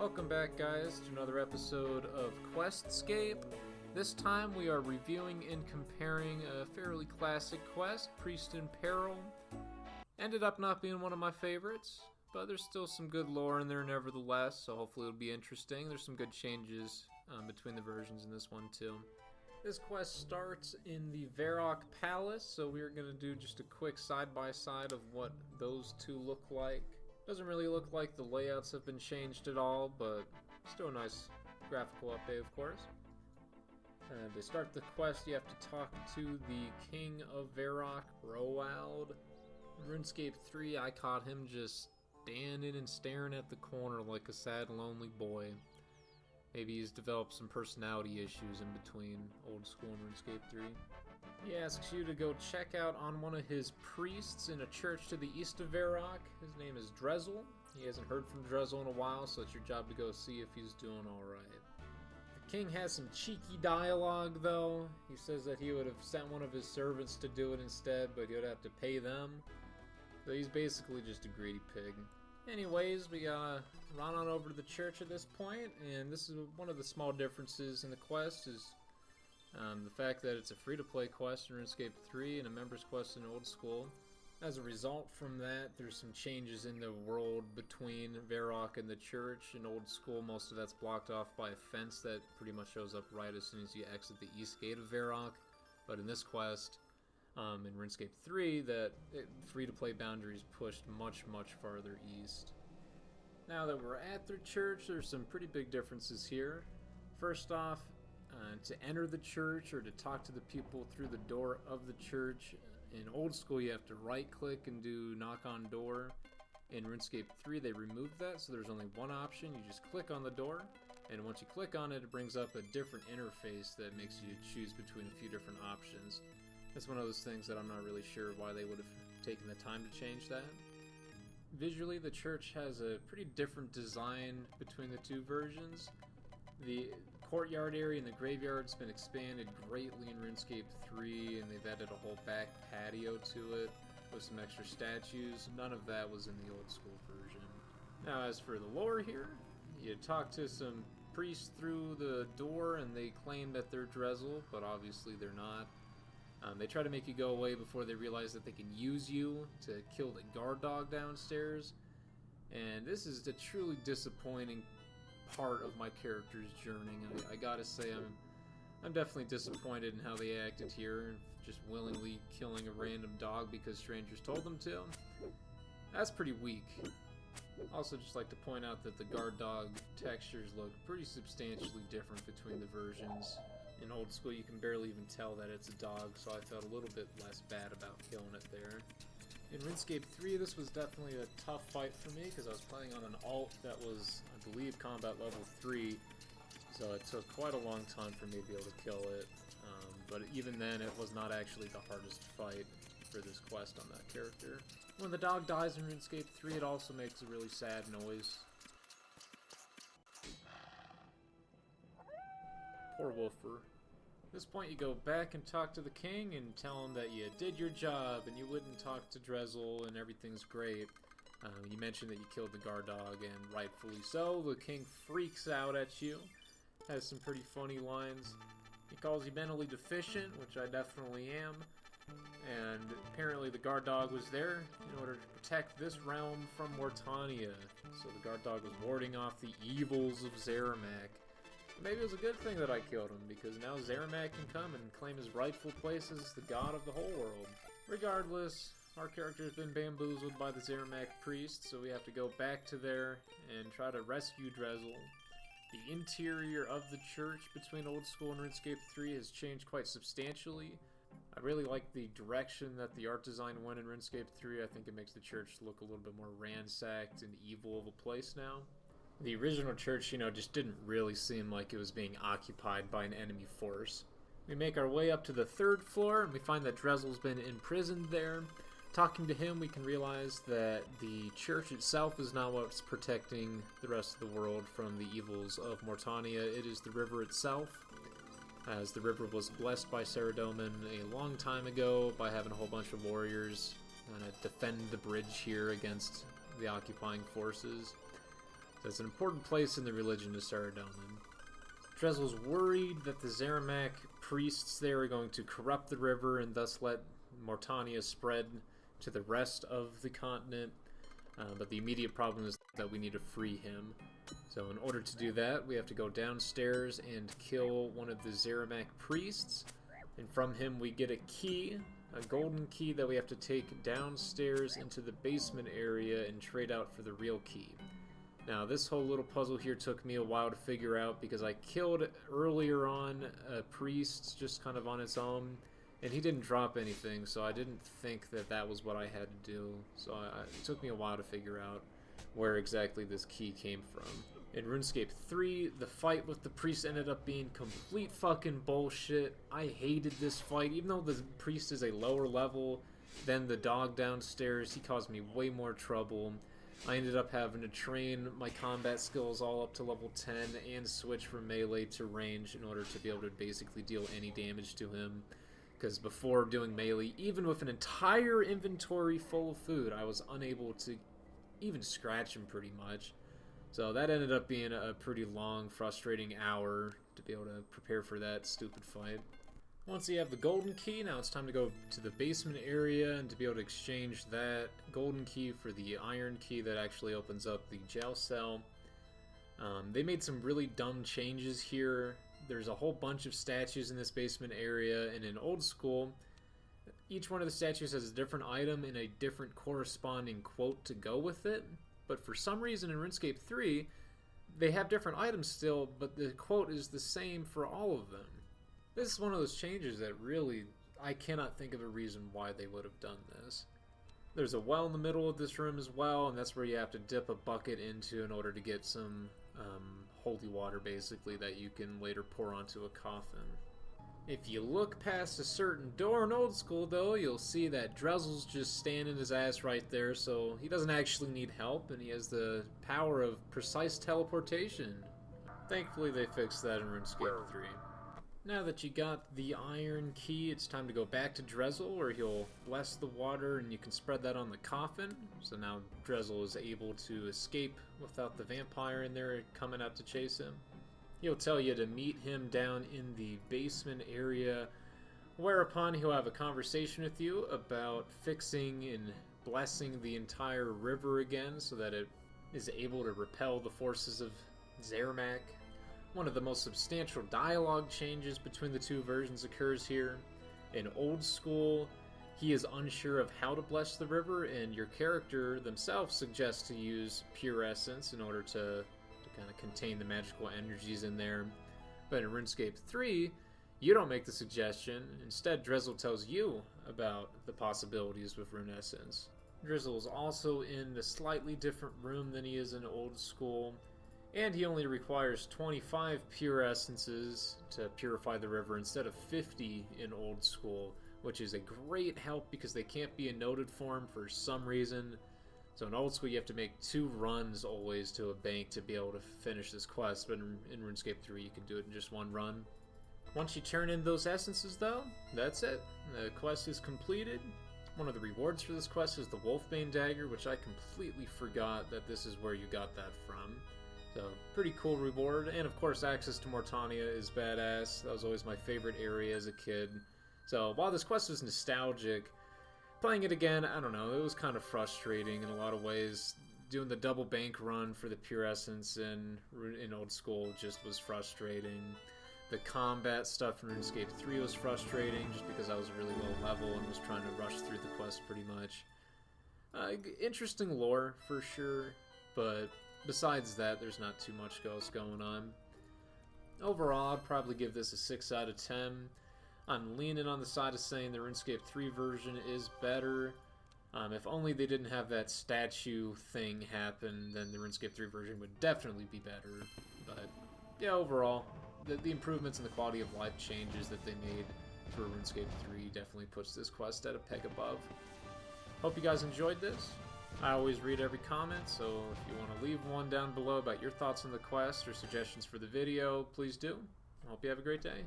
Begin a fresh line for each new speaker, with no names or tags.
Welcome back, guys, to another episode of QuestScape. This time we are reviewing and comparing a fairly classic quest, Priest in Peril. Ended up not being one of my favorites, but there's still some good lore in there nevertheless, so hopefully it'll be interesting. There's some good changes between the versions in this one too. This quest starts in the Varrock Palace, so we're going to do just a quick side-by-side of what those two look like. Doesn't really look like the layouts have been changed at all, but still a nice graphical update, of course. And to start the quest, you have to talk to the King of Varrock, Roald. In RuneScape 3, I caught him just standing and staring at the corner like a sad, lonely boy. Maybe he's developed some personality issues in between Old School and RuneScape 3. He asks you to go check out on one of his priests in a church to the east of Varrock. His name is Drezel. He hasn't heard from Drezel in a while, so it's your job to go see if he's doing alright. The king has some cheeky dialogue, though. He says that he would have sent one of his servants to do it instead, but he would have to pay them. So he's basically just a greedy pig. Anyways, we gotta run on over to the church at this point, and this is one of the small differences in the quest is the fact that it's a free-to-play quest in RuneScape 3 and a members quest in Old School. As a result from that, there's some changes in the world between Varrock and the church. In Old School, most of that's blocked off by a fence that pretty much shows up right as soon as you exit the east gate of Varrock. But in this quest, in RuneScape 3, that free-to-play boundaries pushed much, much farther east. Now that we're at the church, there's some pretty big differences here. First off, to enter the church or to talk to the people through the door of the church, in Old School you have to right-click and do knock on door. In RuneScape 3 they removed that, so there's only one option. You just click on the door, and once you click on it, it brings up a different interface that makes you choose between a few different options. It's one of those things that I'm not really sure why they would have taken the time to change that. Visually, the church has a pretty different design between the two versions. The courtyard area and the graveyard's been expanded greatly in RuneScape 3, and they've added a whole back patio to it with some extra statues. None of that was in the Old School version. Now, as for the lore here, you talk to some priests through the door, and they claim that they're Drezel, but obviously they're not. They try to make you go away before they realize that they can use you to kill the guard dog downstairs. And this is a truly disappointing part of my character's journey. I gotta say, I'm definitely disappointed in how they acted here, just willingly killing a random dog because strangers told them to. That's pretty weak. Also, just like to point out that the guard dog textures look pretty substantially different between the versions. In Old School, you can barely even tell that it's a dog, so I felt a little bit less bad about killing it there. In RuneScape 3, this was definitely a tough fight for me because I was playing on an alt that was, I believe, combat level 3, so it took quite a long time for me to be able to kill it. But even then, it was not actually the hardest fight for this quest on that character. When the dog dies in RuneScape 3, it also makes a really sad noise. Poor Wolfer. At this point, you go back and talk to the king and tell him that you did your job and you wouldn't talk to Drezel and everything's great. You mentioned that you killed the guard dog, and rightfully so. The king freaks out at you. Has some pretty funny lines. He calls you mentally deficient, which I definitely am. And apparently the guard dog was there in order to protect this realm from Mortania. So the guard dog was warding off the evils of Zeramak. Maybe it was a good thing that I killed him, because now Zeramak can come and claim his rightful place as the god of the whole world. Regardless, our character has been bamboozled by the Zeramak priest, so we have to go back to there and try to rescue Drezel. The interior of the church between Old School and RuneScape 3 has changed quite substantially. I really like the direction that the art design went in RuneScape 3. I think it makes the church look a little bit more ransacked and evil of a place now. The original church, just didn't really seem like it was being occupied by an enemy force. We make our way up to the 3rd floor, and we find that Drezel's been imprisoned there. Talking to him, we can realize that the church itself is not what's protecting the rest of the world from the evils of Mortania. It is the river itself, as the river was blessed by Saradomin a long time ago by having a whole bunch of warriors defend the bridge here against the occupying forces. That's an important place in the religion to Saradomin. Drezel's worried that the Zeramak priests there are going to corrupt the river and thus let Mortania spread to the rest of the continent. But the immediate problem is that we need to free him. So in order to do that, we have to go downstairs and kill one of the Zeramak priests. And from him we get a key, a golden key that we have to take downstairs into the basement area and trade out for the real key. Now this whole little puzzle here took me a while to figure out because I killed earlier on a priest just kind of on its own. And he didn't drop anything, so I didn't think that that was what I had to do. So it took me a while to figure out where exactly this key came from. In RuneScape 3, the fight with the priest ended up being complete fucking bullshit. I hated this fight. Even though the priest is a lower level than the dog downstairs, he caused me way more trouble. I ended up having to train my combat skills all up to level 10 and switch from melee to range in order to be able to basically deal any damage to him. Because before doing melee, even with an entire inventory full of food, I was unable to even scratch him pretty much. So that ended up being a pretty long, frustrating hour to be able to prepare for that stupid fight. Once you have the golden key, now it's time to go to the basement area and to be able to exchange that golden key for the iron key that actually opens up the jail cell. They made some really dumb changes here. There's a whole bunch of statues in this basement area, and in Old School, each one of the statues has a different item and a different corresponding quote to go with it. But for some reason in RuneScape 3, they have different items still, but the quote is the same for all of them. This is one of those changes that really, I cannot think of a reason why they would have done this. There's a well in the middle of this room as well, and that's where you have to dip a bucket into in order to get some holy water, basically, that you can later pour onto a coffin. If you look past a certain door in Old School, though, you'll see that Drezel's just standing his ass right there, so he doesn't actually need help, and he has the power of precise teleportation. Thankfully, they fixed that in RuneScape 3. Now that you got the iron key, it's time to go back to Drezel, where he'll bless the water and you can spread that on the coffin. So now Drezel is able to escape without the vampire in there coming out to chase him. He'll tell you to meet him down in the basement area, whereupon he'll have a conversation with you about fixing and blessing the entire river again so that it is able to repel the forces of Zeramak. One of the most substantial dialogue changes between the two versions occurs here. In Old School, he is unsure of how to bless the river, and your character themselves suggests to use pure essence in order to kind of contain the magical energies in there. But in RuneScape 3, you don't make the suggestion. Instead, Drezel tells you about the possibilities with rune essence. Drezel is also in a slightly different room than he is in Old School. And he only requires 25 pure essences to purify the river instead of 50 in Old School, which is a great help because they can't be in noted form for some reason. So in Old School you have to make 2 runs always to a bank to be able to finish this quest, but in RuneScape 3 you can do it in just 1 run. Once you turn in those essences though, that's it. The quest is completed. One of the rewards for this quest is the Wolfbane Dagger, which I completely forgot that this is where you got that from. So, pretty cool reward, and of course access to Mortania is badass. That was always my favorite area as a kid. So, while this quest was nostalgic, playing it again, I don't know, it was kind of frustrating in a lot of ways. Doing the double bank run for the pure essence in Old School just was frustrating. The combat stuff in RuneScape 3 was frustrating just because I was really low level and was trying to rush through the quest pretty much. Interesting lore, for sure, but besides that, there's not too much else going on. Overall, I'd probably give this a 6 out of 10. I'm leaning on the side of saying the RuneScape 3 version is better. If only they didn't have that statue thing happen, then the RuneScape 3 version would definitely be better. But yeah, overall, the improvements in the quality of life changes that they made for RuneScape 3 definitely puts this quest at a peg above. Hope you guys enjoyed this. I always read every comment, so if you want to leave one down below about your thoughts on the quest or suggestions for the video, please do. I hope you have a great day.